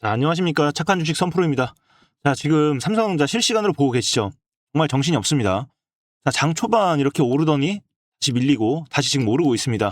자, 안녕하십니까. 착한 주식 선프로입니다. 자, 지금 삼성전자 실시간으로 보고 계시죠? 정말 정신이 없습니다. 자, 장 초반 이렇게 오르더니 다시 밀리고 다시 지금 오르고 있습니다.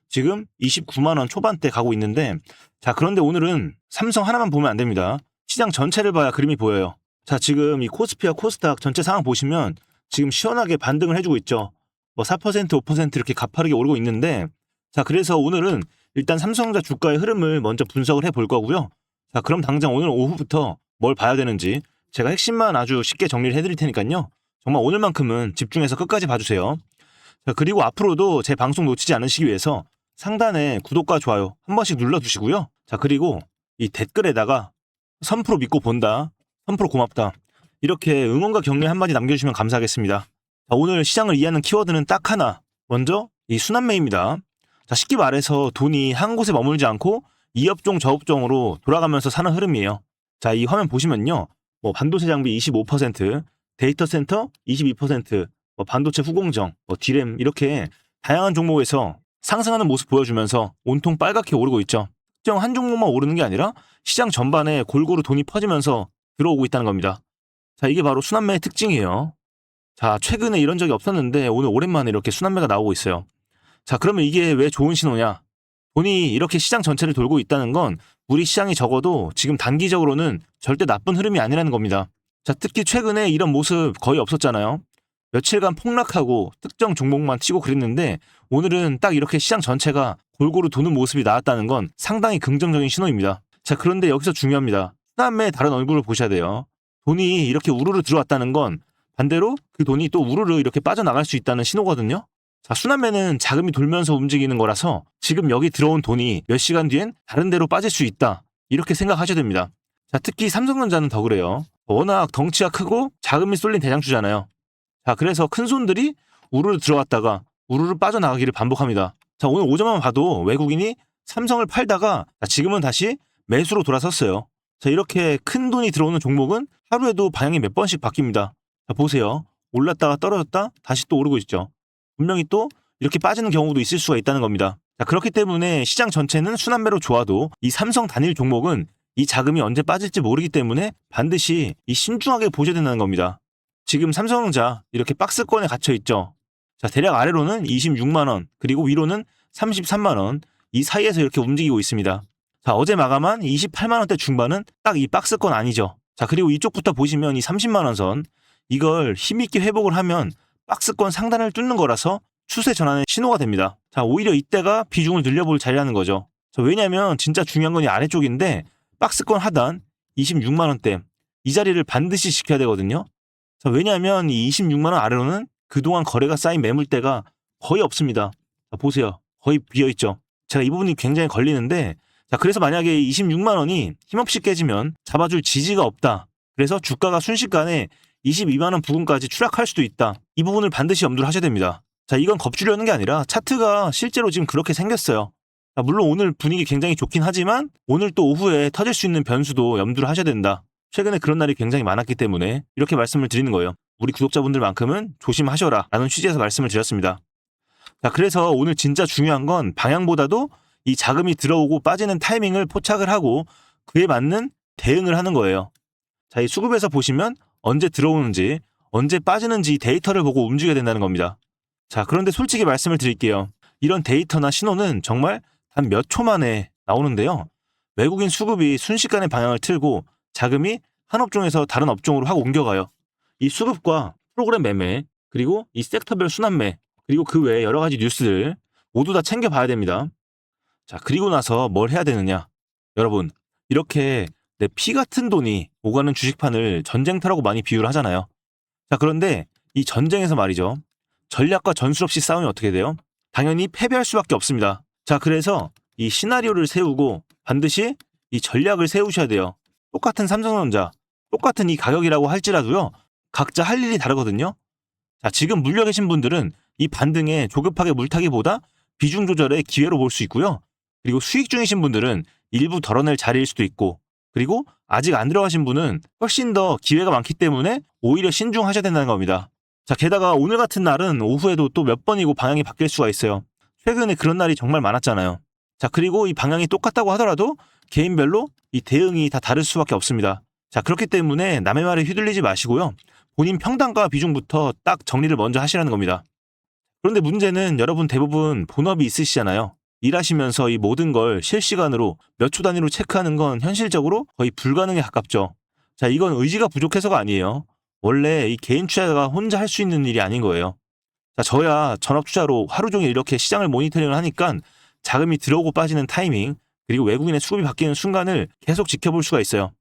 지금 29만원 초반대 가고 있는데, 자, 그런데 오늘은 삼성 하나만 보면 안 됩니다. 시장 전체를 봐야 그림이 보여요. 자, 지금 이 코스피와 코스닥 전체 상황 보시면 지금 시원하게 반등을 해주고 있죠. 뭐 4%, 5% 이렇게 가파르게 오르고 있는데, 자, 그래서 오늘은 일단 삼성전자 주가의 흐름을 먼저 분석을 해볼 거고요. 자, 그럼 당장 오늘 오후부터 뭘 봐야 되는지 제가 핵심만 아주 쉽게 정리를 해드릴 테니까요. 정말 오늘만큼은 집중해서 끝까지 봐주세요. 자, 그리고 앞으로도 제 방송 놓치지 않으시기 위해서 상단에 구독과 좋아요 한 번씩 눌러주시고요. 자, 그리고 이 댓글에다가 선프로 믿고 본다, 선프로 고맙다, 이렇게 응원과 격려 한마디 남겨주시면 감사하겠습니다. 자, 오늘 시장을 이해하는 키워드는 딱 하나, 먼저 이 순환매입니다. 자, 쉽게 말해서 돈이 한 곳에 머물지 않고 이 업종 저 업종으로 돌아가면서 사는 흐름이에요. 자, 이 화면 보시면요, 뭐 반도체 장비 25%, 데이터 센터 22%, 뭐 반도체 후공정, 뭐 디램, 이렇게 다양한 종목에서 상승하는 모습 보여주면서 온통 빨갛게 오르고 있죠. 특정 한 종목만 오르는 게 아니라 시장 전반에 골고루 돈이 퍼지면서 들어오고 있다는 겁니다. 자, 이게 바로 순환매의 특징이에요. 자, 최근에 이런 적이 없었는데 오늘 오랜만에 이렇게 순환매가 나오고 있어요. 자, 그러면 이게 왜 좋은 신호냐? 돈이 이렇게 시장 전체를 돌고 있다는 건 우리 시장이 적어도 지금 단기적으로는 절대 나쁜 흐름이 아니라는 겁니다. 자, 특히 최근에 이런 모습 거의 없었잖아요. 며칠간 폭락하고 특정 종목만 치고 그랬는데 오늘은 딱 이렇게 시장 전체가 골고루 도는 모습이 나왔다는 건 상당히 긍정적인 신호입니다. 자, 그런데 여기서 중요합니다. 순환매의 다른 얼굴을 보셔야 돼요. 돈이 이렇게 우르르 들어왔다는 건 반대로 그 돈이 또 우르르 이렇게 빠져나갈 수 있다는 신호거든요. 자, 순환매는 자금이 돌면서 움직이는 거라서 지금 여기 들어온 돈이 몇 시간 뒤엔 다른 데로 빠질 수 있다, 이렇게 생각하셔야 됩니다. 자, 특히 삼성전자는 더 그래요. 워낙 덩치가 크고 자금이 쏠린 대장주잖아요. 자, 그래서 큰 손들이 우르르 들어왔다가 우르르 빠져나가기를 반복합니다. 자, 오늘 오전만 봐도 외국인이 삼성을 팔다가 지금은 다시 매수로 돌아섰어요. 자, 이렇게 큰 돈이 들어오는 종목은 하루에도 방향이 몇 번씩 바뀝니다. 자, 보세요. 올랐다가 떨어졌다 다시 또 오르고 있죠. 분명히 또 이렇게 빠지는 경우도 있을 수가 있다는 겁니다. 자, 그렇기 때문에 시장 전체는 순환매로 좋아도 이 삼성 단일 종목은 이 자금이 언제 빠질지 모르기 때문에 반드시 이 신중하게 보셔야 된다는 겁니다. 지금 삼성전자 이렇게 박스권에 갇혀 있죠. 자, 대략 아래로는 26만원, 그리고 위로는 33만원, 이 사이에서 이렇게 움직이고 있습니다. 자, 어제 마감한 28만원대 중반은 딱 이 박스권 아니죠. 자, 그리고 이쪽부터 보시면 이 30만원 선, 이걸 힘있게 회복을 하면 박스권 상단을 뚫는 거라서 추세 전환의 신호가 됩니다. 자, 오히려 이때가 비중을 늘려볼 자리라는 거죠. 자, 왜냐면 진짜 중요한 건 이 아래쪽인데 박스권 하단 26만원대, 이 자리를 반드시 지켜야 되거든요. 자, 왜냐면 이 26만원 아래로는 그동안 거래가 쌓인 매물대가 거의 없습니다. 자, 보세요. 거의 비어있죠. 제가 이 부분이 굉장히 걸리는데, 자, 그래서 만약에 26만원이 힘없이 깨지면 잡아줄 지지가 없다, 그래서 주가가 순식간에 22만원 부근까지 추락할 수도 있다, 이 부분을 반드시 염두를 하셔야 됩니다. 자, 이건 겁주려는 게 아니라 차트가 실제로 지금 그렇게 생겼어요. 자, 물론 오늘 분위기 굉장히 좋긴 하지만 오늘 또 오후에 터질 수 있는 변수도 염두를 하셔야 된다. 최근에 그런 날이 굉장히 많았기 때문에 이렇게 말씀을 드리는 거예요. 우리 구독자분들만큼은 조심하셔라 라는 취지에서 말씀을 드렸습니다. 자, 그래서 오늘 진짜 중요한 건 방향보다도 이 자금이 들어오고 빠지는 타이밍을 포착을 하고 그에 맞는 대응을 하는 거예요. 자, 이 수급에서 보시면 언제 들어오는지 언제 빠지는지 데이터를 보고 움직여야 된다는 겁니다. 자, 그런데 솔직히 말씀을 드릴게요. 이런 데이터나 신호는 정말 단 몇 초 만에 나오는데요. 외국인 수급이 순식간에 방향을 틀고 자금이 한 업종에서 다른 업종으로 확 옮겨가요. 이 수급과 프로그램 매매, 그리고 이 섹터별 순환매, 그리고 그 외에 여러 가지 뉴스들 모두 다 챙겨봐야 됩니다. 자, 그리고 나서 뭘 해야 되느냐. 여러분, 이렇게 내 피 같은 돈이 오가는 주식판을 전쟁터라고 많이 비유를 하잖아요. 자, 그런데 이 전쟁에서 말이죠, 전략과 전술 없이 싸우면 어떻게 돼요? 당연히 패배할 수밖에 없습니다. 자, 그래서 이 시나리오를 세우고 반드시 이 전략을 세우셔야 돼요. 똑같은 삼성전자, 똑같은 이 가격이라고 할지라도요, 각자 할 일이 다르거든요. 자, 지금 물려 계신 분들은 이 반등에 조급하게 물타기보다 비중 조절의 기회로 볼 수 있고요. 그리고 수익 중이신 분들은 일부 덜어낼 자리일 수도 있고, 그리고 아직 안 들어가신 분은 훨씬 더 기회가 많기 때문에 오히려 신중하셔야 된다는 겁니다. 자, 게다가 오늘 같은 날은 오후에도 또 몇 번이고 방향이 바뀔 수가 있어요. 최근에 그런 날이 정말 많았잖아요. 자, 그리고 이 방향이 똑같다고 하더라도 개인별로 이 대응이 다 다를 수밖에 없습니다. 자, 그렇기 때문에 남의 말에 휘둘리지 마시고요. 본인 평단가 비중부터 딱 정리를 먼저 하시라는 겁니다. 그런데 문제는 여러분 대부분 본업이 있으시잖아요. 일하시면서 이 모든 걸 실시간으로 몇 초 단위로 체크하는 건 현실적으로 거의 불가능에 가깝죠. 자, 이건 의지가 부족해서가 아니에요. 원래 이 개인 투자가 혼자 할 수 있는 일이 아닌 거예요. 자, 저야 전업 투자로 하루 종일 이렇게 시장을 모니터링을 하니까 자금이 들어오고 빠지는 타이밍, 그리고 외국인의 수급이 바뀌는 순간을 계속 지켜볼 수가 있어요.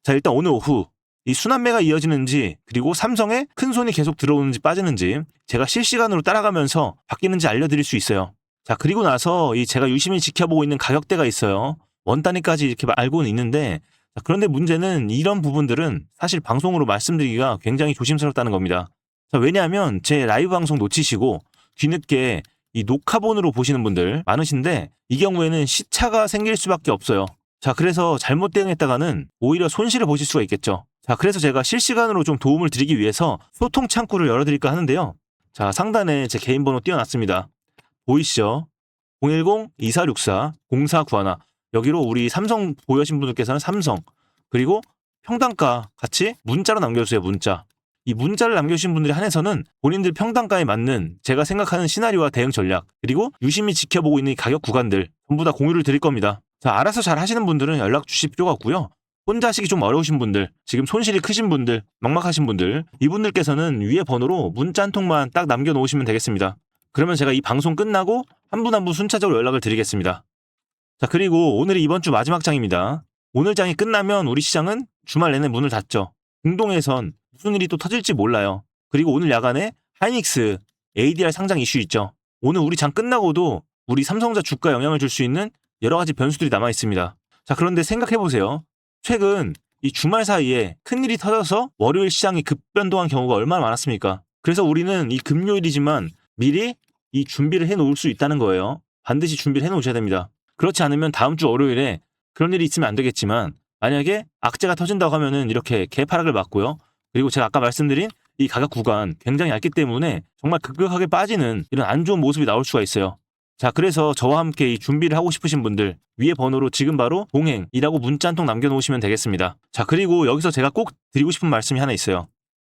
자, 일단 오늘 오후 이 순환매가 이어지는지, 그리고 삼성에 큰 손이 계속 들어오는지 빠지는지 제가 실시간으로 따라가면서 바뀌는지 알려드릴 수 있어요. 자, 그리고 나서 이 제가 유심히 지켜보고 있는 가격대가 있어요. 원 단위까지 이렇게 알고는 있는데, 자, 그런데 문제는 이런 부분들은 사실 방송으로 말씀드리기가 굉장히 조심스럽다는 겁니다. 자, 왜냐하면 제 라이브 방송 놓치시고 뒤늦게 이 녹화본으로 보시는 분들 많으신데, 이 경우에는 시차가 생길 수밖에 없어요. 자, 그래서 잘못 대응했다가는 오히려 손실을 보실 수가 있겠죠. 자, 그래서 제가 실시간으로 좀 도움을 드리기 위해서 소통 창구를 열어드릴까 하는데요. 자, 상단에 제 개인 번호 띄워놨습니다. 보이시죠? 010-2464-0491. 여기로 우리 삼성 보유하신 분들께서는 삼성, 그리고 평단가 같이 문자로 남겨주세요. 문자. 이 문자를 남겨주신 분들에 한해서는 본인들 평단가에 맞는 제가 생각하는 시나리오와 대응 전략, 그리고 유심히 지켜보고 있는 이 가격 구간들 전부 다 공유를 드릴 겁니다. 자, 알아서 잘 하시는 분들은 연락 주실 필요가 없고요. 혼자 하시기 좀 어려우신 분들, 지금 손실이 크신 분들, 막막하신 분들, 이분들께서는 위에 번호로 문자 한 통만 딱 남겨놓으시면 되겠습니다. 그러면 제가 이 방송 끝나고 한 분 한 분 순차적으로 연락을 드리겠습니다. 자, 그리고 오늘이 이번 주 마지막 장입니다. 오늘 장이 끝나면 우리 시장은 주말 내내 문을 닫죠. 중동에선 무슨 일이 또 터질지 몰라요. 그리고 오늘 야간에 하이닉스, ADR 상장 이슈 있죠. 오늘 우리 장 끝나고도 우리 삼성전자 주가에 영향을 줄 수 있는 여러 가지 변수들이 남아 있습니다. 자, 그런데 생각해보세요. 최근 이 주말 사이에 큰일이 터져서 월요일 시장이 급변동한 경우가 얼마나 많았습니까? 그래서 우리는 이 금요일이지만 미리 이 준비를 해놓을 수 있다는 거예요. 반드시 준비를 해놓으셔야 됩니다. 그렇지 않으면 다음 주 월요일에 그런 일이 있으면 안 되겠지만, 만약에 악재가 터진다고 하면은 이렇게 개파락을 맞고요. 그리고 제가 아까 말씀드린 이 가격 구간 굉장히 얇기 때문에 정말 급격하게 빠지는 이런 안 좋은 모습이 나올 수가 있어요. 자, 그래서 저와 함께 이 준비를 하고 싶으신 분들 위에 번호로 지금 바로 동행이라고 문자 한 통 남겨놓으시면 되겠습니다. 자, 그리고 여기서 제가 꼭 드리고 싶은 말씀이 하나 있어요.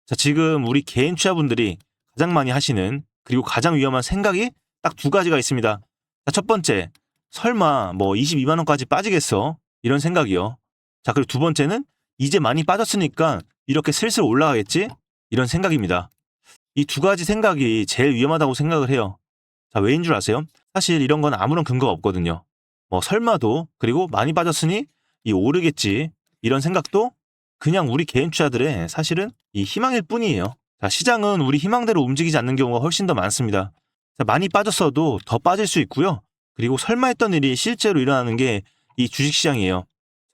자, 지금 우리 개인 투자분들이 가장 많이 하시는, 그리고 가장 위험한 생각이 딱 두 가지가 있습니다. 자, 첫 번째, 설마 뭐 22만 원까지 빠지겠어? 이런 생각이요. 자, 그리고 두 번째는 이제 많이 빠졌으니까 이렇게 슬슬 올라가겠지? 이런 생각입니다. 이 두 가지 생각이 제일 위험하다고 생각을 해요. 자, 왜인 줄 아세요? 사실 이런 건 아무런 근거가 없거든요. 뭐 설마도, 그리고 많이 빠졌으니 이 오르겠지, 이런 생각도 그냥 우리 개인 투자들의 사실은 이 희망일 뿐이에요. 자, 시장은 우리 희망대로 움직이지 않는 경우가 훨씬 더 많습니다. 자, 많이 빠졌어도 더 빠질 수 있고요. 그리고 설마 했던 일이 실제로 일어나는 게 이 주식시장이에요.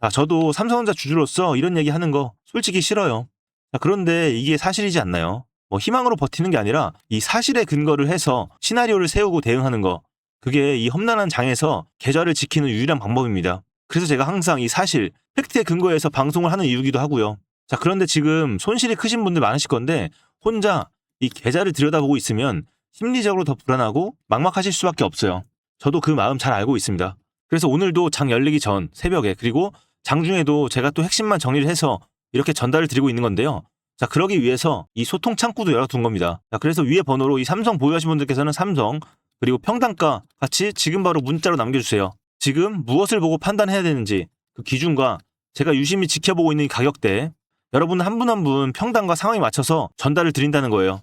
자, 저도 삼성전자 주주로서 이런 얘기 하는 거 솔직히 싫어요. 자, 그런데 이게 사실이지 않나요? 뭐 희망으로 버티는 게 아니라 이 사실에 근거를 해서 시나리오를 세우고 대응하는 거, 그게 이 험난한 장에서 계좌를 지키는 유일한 방법입니다. 그래서 제가 항상 이 사실, 팩트에 근거해서 방송을 하는 이유기도 하고요. 자, 그런데 지금 손실이 크신 분들 많으실 건데 혼자 이 계좌를 들여다보고 있으면 심리적으로 더 불안하고 막막하실 수밖에 없어요. 저도 그 마음 잘 알고 있습니다. 그래서 오늘도 장 열리기 전 새벽에, 그리고 장중에도 제가 또 핵심만 정리를 해서 이렇게 전달을 드리고 있는 건데요. 자, 그러기 위해서 이 소통 창구도 열어둔 겁니다. 자, 그래서 위에 번호로 이 삼성 보유하신 분들께서는 삼성, 그리고 평단가 같이 지금 바로 문자로 남겨주세요. 지금 무엇을 보고 판단해야 되는지 그 기준과 제가 유심히 지켜보고 있는 이 가격대, 여러분 한 분 한 분 평단과 상황에 맞춰서 전달을 드린다는 거예요.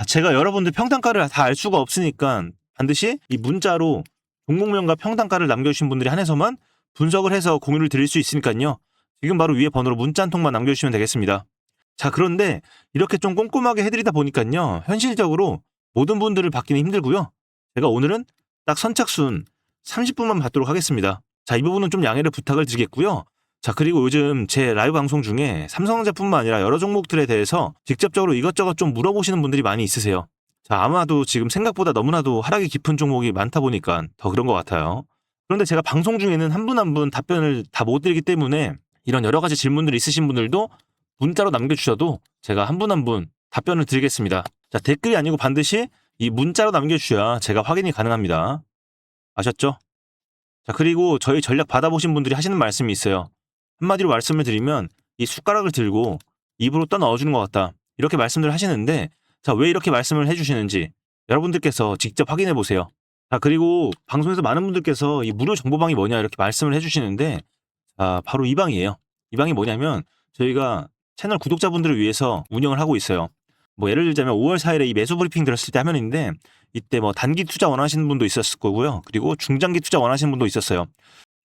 제가 여러분들 평단가를 다 알 수가 없으니까 반드시 이 문자로 종목명과 평단가를 남겨주신 분들이 한해서만 분석을 해서 공유를 드릴 수 있으니까요. 지금 바로 위에 번호로 문자 한 통만 남겨주시면 되겠습니다. 자, 그런데 이렇게 좀 꼼꼼하게 해드리다 보니까요, 현실적으로 모든 분들을 받기는 힘들고요. 제가 오늘은 딱 선착순 30분만 받도록 하겠습니다. 자, 이 부분은 좀 양해를 부탁을 드리겠고요. 자, 그리고 요즘 제 라이브 방송 중에 삼성전자뿐만 아니라 여러 종목들에 대해서 직접적으로 이것저것 좀 물어보시는 분들이 많이 있으세요. 자, 아마도 지금 생각보다 너무나도 하락이 깊은 종목이 많다 보니까 더 그런 것 같아요. 그런데 제가 방송 중에는 한 분 한 분 답변을 다 못 드리기 때문에 이런 여러 가지 질문들이 있으신 분들도 문자로 남겨주셔도 제가 한 분 한 분 답변을 드리겠습니다. 자, 댓글이 아니고 반드시 이 문자로 남겨주셔야 제가 확인이 가능합니다. 아셨죠? 자, 그리고 저희 전략 받아보신 분들이 하시는 말씀이 있어요. 한마디로 말씀을 드리면 이 숟가락을 들고 입으로 떠 넣어주는 것 같다. 이렇게 말씀을 하시는데 자, 왜 이렇게 말씀을 해주시는지 여러분들께서 직접 확인해 보세요. 자, 그리고 방송에서 많은 분들께서 이 무료 정보방이 뭐냐 이렇게 말씀을 해주시는데 바로 이 방이에요. 이 방이 뭐냐면 저희가 채널 구독자분들을 위해서 운영을 하고 있어요. 뭐 예를 들자면 5월 4일에 이 매수 브리핑 들었을 때 화면인데 이때 뭐 단기 투자 원하시는 분도 있었을 거고요. 그리고 중장기 투자 원하시는 분도 있었어요.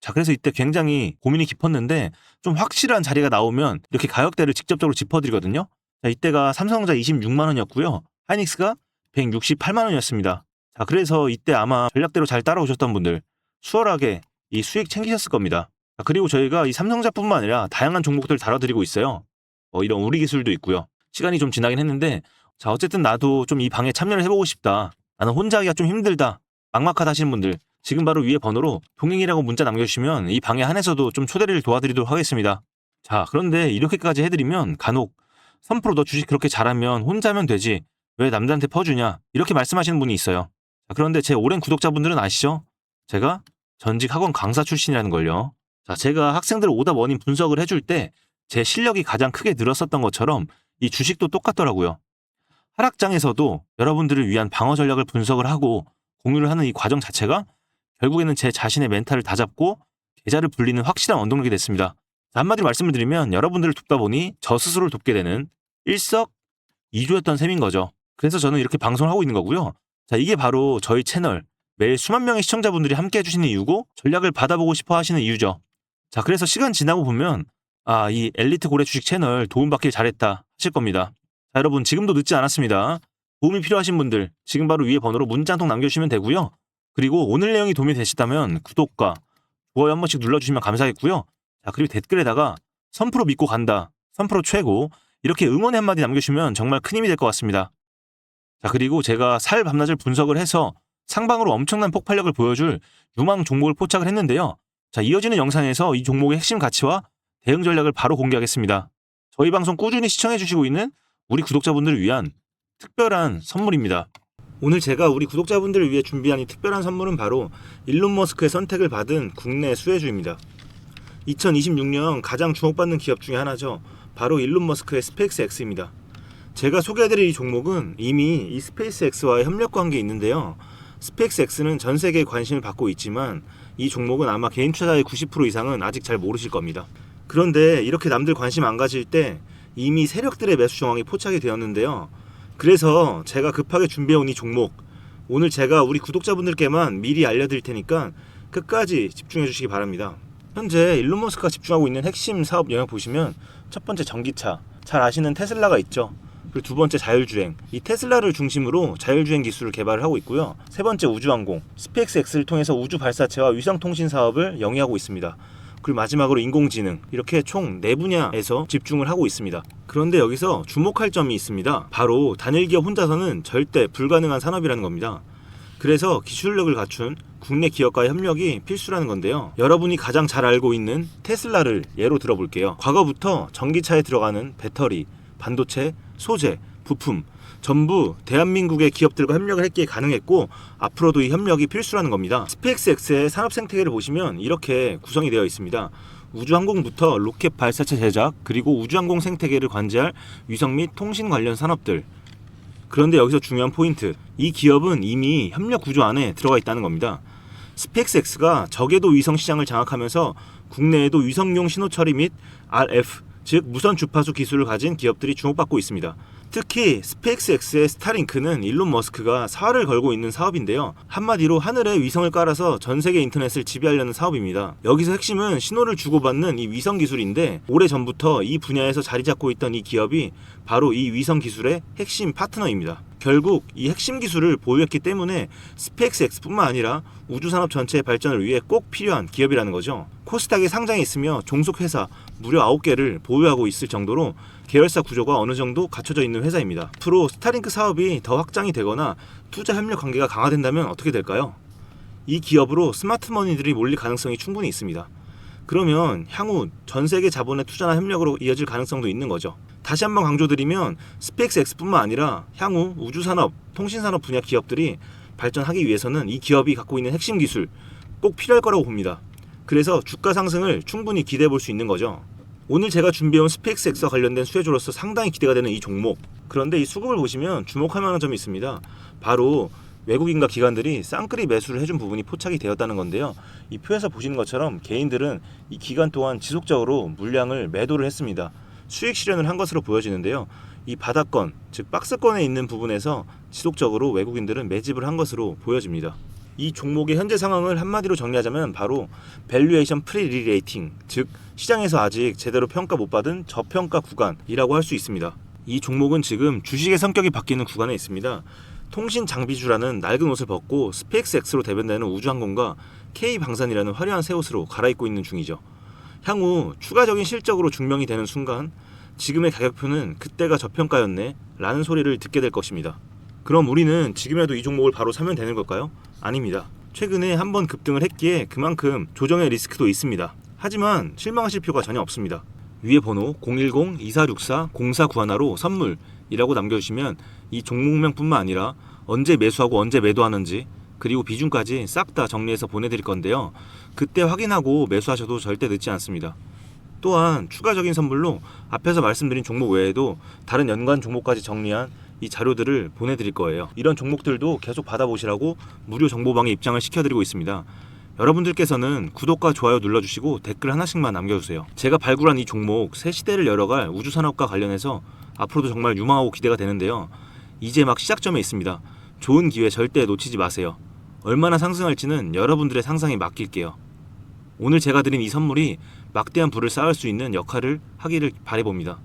자, 그래서 이때 굉장히 고민이 깊었는데 좀 확실한 자리가 나오면 이렇게 가격대를 직접적으로 짚어드리거든요. 자, 이때가 삼성전자 26만 원이었고요. 하이닉스가 168만 원이었습니다. 자, 그래서 이때 아마 전략대로 잘 따라오셨던 분들 수월하게 이 수익 챙기셨을 겁니다. 자, 그리고 저희가 이 삼성전자뿐만 아니라 다양한 종목들 다뤄드리고 있어요. 이런 우리 기술도 있고요. 시간이 좀 지나긴 했는데 자, 어쨌든 나도 좀 이 방에 참여를 해보고 싶다. 나는 혼자 하기가 좀 힘들다. 막막하다 하시는 분들 지금 바로 위에 번호로 동행이라고 문자 남겨주시면 이 방에 한해서도 좀 초대를 도와드리도록 하겠습니다. 자, 그런데 이렇게까지 해드리면 간혹 3% 너 주식 그렇게 잘하면 혼자 하면 되지 왜 남들한테 퍼주냐 이렇게 말씀하시는 분이 있어요. 자, 그런데 제 오랜 구독자분들은 아시죠? 제가 전직 학원 강사 출신이라는 걸요. 자, 제가 학생들 오답 원인 분석을 해줄 때 제 실력이 가장 크게 늘었었던 것처럼 이 주식도 똑같더라고요. 하락장에서도 여러분들을 위한 방어 전략을 분석을 하고 공유를 하는 이 과정 자체가 결국에는 제 자신의 멘탈을 다잡고 계좌를 불리는 확실한 원동력이 됐습니다. 자, 한마디로 말씀을 드리면 여러분들을 돕다 보니 저 스스로를 돕게 되는 일석이조였던 셈인 거죠. 그래서 저는 이렇게 방송을 하고 있는 거고요. 자, 이게 바로 저희 채널 매일 수만 명의 시청자분들이 함께 해주시는 이유고 전략을 받아보고 싶어 하시는 이유죠. 자, 그래서 시간 지나고 보면 이 엘리트 고래 주식 채널 도움받길 잘했다 하실 겁니다. 자, 여러분 지금도 늦지 않았습니다. 도움이 필요하신 분들 지금 바로 위에 번호로 문자 한 통 남겨주시면 되고요. 그리고 오늘 내용이 도움이 되셨다면 구독과 좋아요 한 번씩 눌러주시면 감사하겠고요. 자, 그리고 댓글에다가 선프로 믿고 간다, 선프로 최고 이렇게 응원의 한마디 남겨주시면 정말 큰 힘이 될 것 같습니다. 자, 그리고 제가 살 밤낮을 분석을 해서 상방으로 엄청난 폭발력을 보여줄 유망 종목을 포착을 했는데요. 자, 이어지는 영상에서 이 종목의 핵심 가치와 대응 전략을 바로 공개하겠습니다. 저희 방송 꾸준히 시청해주시고 있는 우리 구독자분들을 위한 특별한 선물입니다. 오늘 제가 우리 구독자분들을 위해 준비한 이 특별한 선물은 바로 일론 머스크의 선택을 받은 국내 수혜주입니다. 2026년 가장 주목받는 기업 중에 하나죠. 바로 일론 머스크의 스페이스X입니다. 제가 소개해드릴 이 종목은 이미 이 스페이스X와의 협력 관계에 있는데요. 스페이스X는 전 세계에 관심을 받고 있지만 이 종목은 아마 개인 투자자의 90% 이상은 아직 잘 모르실 겁니다. 그런데 이렇게 남들 관심 안 가질 때 이미 세력들의 매수 정황이 포착이 되었는데요. 그래서 제가 급하게 준비해온 이 종목 오늘 제가 우리 구독자분들께만 미리 알려드릴 테니까 끝까지 집중해 주시기 바랍니다. 현재 일론 머스크가 집중하고 있는 핵심 사업 영역 보시면 첫 번째 전기차, 잘 아시는 테슬라가 있죠. 그리고 두 번째 자율주행, 이 테슬라를 중심으로 자율주행 기술을 개발을 하고 있고요. 세 번째 우주항공, 스페이스X를 통해서 우주 발사체와 위성통신 사업을 영위하고 있습니다. 그리고 마지막으로 인공지능, 이렇게 총 4분야에서 집중을 하고 있습니다. 그런데 여기서 주목할 점이 있습니다. 바로 단일 기업 혼자서는 절대 불가능한 산업이라는 겁니다. 그래서 기술력을 갖춘 국내 기업과의 협력이 필수라는 건데요. 여러분이 가장 잘 알고 있는 테슬라를 예로 들어볼게요. 과거부터 전기차에 들어가는 배터리, 반도체, 소재, 부품 전부 대한민국의 기업들과 협력을 했기에 가능했고 앞으로도 이 협력이 필수라는 겁니다. 스페이스X의 산업 생태계를 보시면 이렇게 구성이 되어 있습니다. 우주항공부터 로켓 발사체 제작, 그리고 우주항공 생태계를 관제할 위성 및 통신 관련 산업들. 그런데 여기서 중요한 포인트, 이 기업은 이미 협력 구조 안에 들어가 있다는 겁니다. 스페이스X가 저궤도 위성 시장을 장악하면서 국내에도 위성용 신호 처리 및 RF, 즉 무선 주파수 기술을 가진 기업들이 주목받고 있습니다. 특히 스페이스X의 스타링크는 일론 머스크가 사활을 걸고 있는 사업인데요. 한마디로 하늘에 위성을 깔아서 전 세계 인터넷을 지배하려는 사업입니다. 여기서 핵심은 신호를 주고받는 이 위성 기술인데 오래전부터 이 분야에서 자리 잡고 있던 이 기업이 바로 이 위성 기술의 핵심 파트너입니다. 결국 이 핵심 기술을 보유했기 때문에 스페이스X뿐만 아니라 우주산업 전체의 발전을 위해 꼭 필요한 기업이라는 거죠. 코스닥에 상장해 있으며 종속 회사 무려 9개를 보유하고 있을 정도로 계열사 구조가 어느 정도 갖춰져 있는 회사입니다. 앞으로 스타링크 사업이 더 확장이 되거나 투자 협력 관계가 강화된다면 어떻게 될까요? 이 기업으로 스마트머니들이 몰릴 가능성이 충분히 있습니다. 그러면 향후 전 세계 자본의 투자나 협력으로 이어질 가능성도 있는 거죠. 다시 한번 강조드리면 스페이스X뿐만 아니라 향후 우주산업, 통신산업 분야 기업들이 발전하기 위해서는 이 기업이 갖고 있는 핵심 기술 꼭 필요할 거라고 봅니다. 그래서 주가 상승을 충분히 기대해 볼 수 있는 거죠. 오늘 제가 준비해온 스페이스X와 관련된 수혜주로서 상당히 기대가 되는 이 종목. 그런데 이 수급을 보시면 주목할 만한 점이 있습니다. 바로 외국인과 기관들이 쌍끌이 매수를 해준 부분이 포착이 되었다는 건데요. 이 표에서 보시는 것처럼 개인들은 이 기간 동안 지속적으로 물량을 매도를 했습니다. 수익 실현을 한 것으로 보여지는데요. 이 바닥권, 즉 박스권에 있는 부분에서 지속적으로 외국인들은 매집을 한 것으로 보여집니다. 이 종목의 현재 상황을 한마디로 정리하자면 바로 밸류에이션 프리리레이팅, 즉 시장에서 아직 제대로 평가 못 받은 저평가 구간이라고 할 수 있습니다. 이 종목은 지금 주식의 성격이 바뀌는 구간에 있습니다. 통신 장비주라는 낡은 옷을 벗고 스페이스X로 대변되는 우주항공과 K방산이라는 화려한 새 옷으로 갈아입고 있는 중이죠. 향후 추가적인 실적으로 증명이 되는 순간 지금의 가격표는 그때가 저평가였네 라는 소리를 듣게 될 것입니다. 그럼 우리는 지금이라도 이 종목을 바로 사면 되는 걸까요? 아닙니다. 최근에 한번 급등을 했기에 그만큼 조정의 리스크도 있습니다. 하지만 실망하실 필요가 전혀 없습니다. 위에 번호 010-2464-0491로 선물이라고 남겨주시면 이 종목명 뿐만 아니라 언제 매수하고 언제 매도하는지 그리고 비중까지 싹 다 정리해서 보내드릴 건데요. 그때 확인하고 매수하셔도 절대 늦지 않습니다. 또한 추가적인 선물로 앞에서 말씀드린 종목 외에도 다른 연관 종목까지 정리한 이 자료들을 보내드릴 거예요. 이런 종목들도 계속 받아보시라고 무료 정보방에 입장을 시켜드리고 있습니다. 여러분들께서는 구독과 좋아요 눌러주시고 댓글 하나씩만 남겨주세요. 제가 발굴한 이 종목 새 시대를 열어갈 우주산업과 관련해서 앞으로도 정말 유망하고 기대가 되는데요. 이제 막 시작점에 있습니다. 좋은 기회 절대 놓치지 마세요. 얼마나 상승할지는 여러분들의 상상에 맡길게요. 오늘 제가 드린 이 선물이 막대한 부를 쌓을 수 있는 역할을 하기를 바라봅니다.